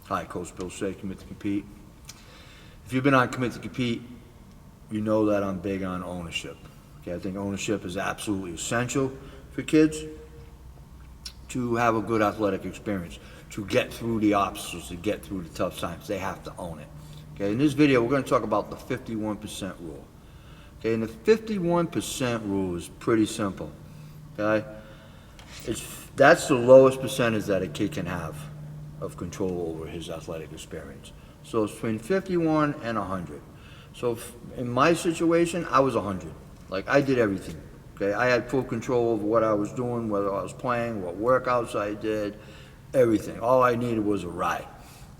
Hi, Coach Bill Shea, Commit to Compete. If you've been on Commit to Compete, you know that I'm big on ownership. Okay, I think ownership is absolutely essential for kids to have a good athletic experience, to get through the obstacles, to get through the tough times. They have to own it. Okay, in this video, we're going to talk about the 51% rule. Okay, and the 51% rule is pretty simple. Okay, that's the lowest percentage that a kid can have of control over his athletic experience. So it's between 51 and 100. So in my situation, I was 100. Like, I did everything. Okay, I had full control over what I was doing, whether I was playing, what workouts I did, everything. All I needed was a ride.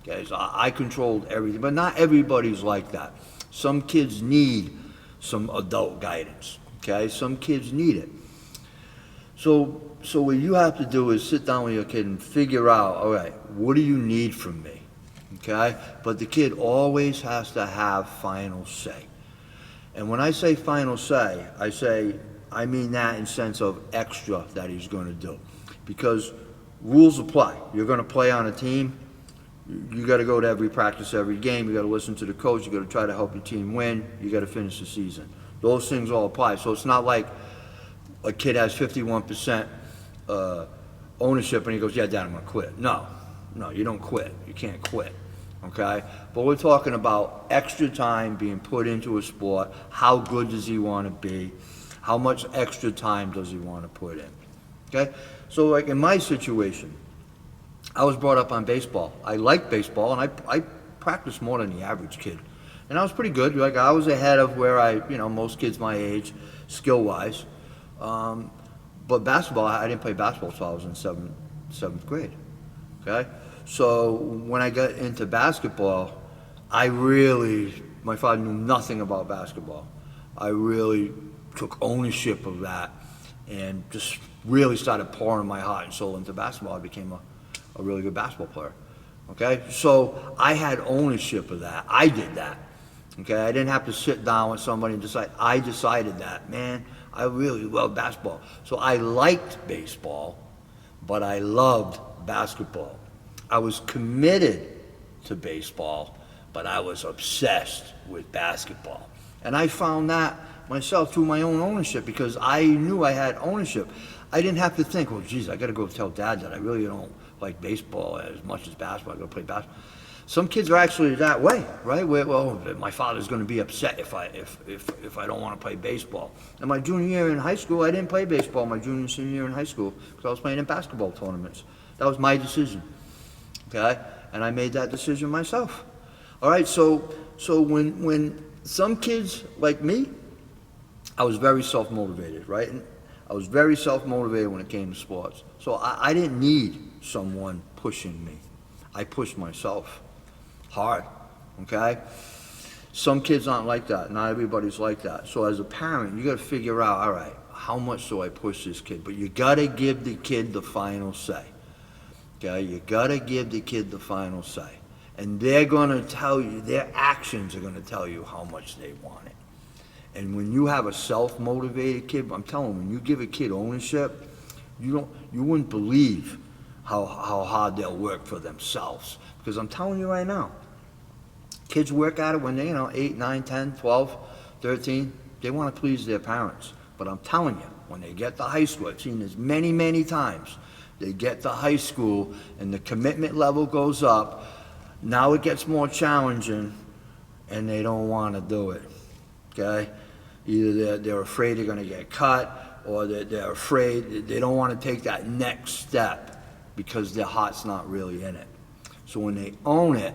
Okay, so I controlled everything, but not everybody's like that. Some kids need some adult guidance. Okay, some kids need it. So what you have to do is sit down with your kid and figure out, all right, what do you need from me? Okay, but the kid always has to have final say. And when I say final say, I mean that in sense of extra that he's going to do, because rules apply. You're going to play on a team. You got to go to every practice, every game. You got to listen to the coach. You got to try to help your team win. You got to finish the season. Those things all apply. So it's not like a kid has 51% ownership and he goes, "Yeah, Dad, I'm gonna quit." No, you don't quit. You can't quit. Okay. But we're talking about extra time being put into a sport. How good does he want to be? How much extra time does he want to put in? Okay. So like in my situation, I was brought up on baseball. I liked baseball, and I practiced more than the average kid. And I was pretty good. Like, I was ahead of where most kids my age, skill-wise. But basketball, I didn't play basketball until I was in seventh grade. Okay? So when I got into basketball, my father knew nothing about basketball. I really took ownership of that and just really started pouring my heart and soul into basketball. I became a really good basketball player. Okay, so I had ownership of that. I did that. Okay, I didn't have to sit down with somebody and decide. I decided that, man, I really love basketball. So I liked baseball, but I loved basketball. I was committed to baseball, but I was obsessed with basketball. And I found that myself through my own ownership, because I knew I had ownership. I didn't have to think, well, geez, I got to go tell Dad that I really don't like baseball as much as basketball. I go play basketball. Some kids are actually that way, right? Where, well, my father's going to be upset if I don't want to play baseball. And my junior year in high school, I didn't play baseball. My junior and senior year in high school, because I was playing in basketball tournaments. That was my decision. Okay, and I made that decision myself. All right, so when some kids like me, I was very self-motivated, right? And I was very self-motivated when it came to sports. So I didn't need someone pushing me. I pushed myself hard, okay? Some kids aren't like that. Not everybody's like that. So as a parent, you got to figure out, all right, how much do I push this kid? But you got to give the kid the final say, okay? You got to give the kid the final say. And they're going to tell you, their actions are going to tell you how much they want it. And when you have a self-motivated kid, I'm telling you, when you give a kid ownership, you wouldn't believe how hard they'll work for themselves. Because I'm telling you right now, kids work at it when they're 8, 9, 10, 12, 13. They want to please their parents. But I'm telling you, when they get to high school, I've seen this many, many times, they get to high school and the commitment level goes up. Now it gets more challenging and they don't want to do it. Okay? Either they're afraid they're going to get cut, or they're afraid they don't want to take that next step because their heart's not really in it. So when they own it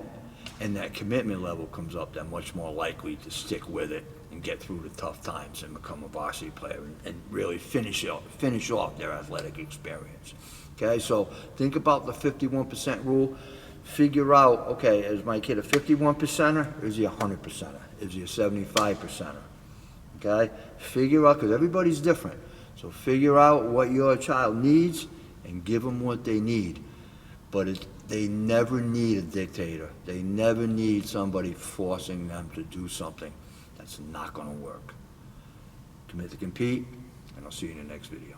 and that commitment level comes up, they're much more likely to stick with it and get through the tough times and become a varsity player and really finish off their athletic experience. Okay, so think about the 51% rule. Figure out, okay, is my kid a 51%er or is he a 100%er? Is he a 75%er? Okay, figure out, because everybody's different. So figure out what your child needs and give them what they need. But they never need a dictator. They never need somebody forcing them to do something. That's not going to work. Commit to compete, and I'll see you in the next video.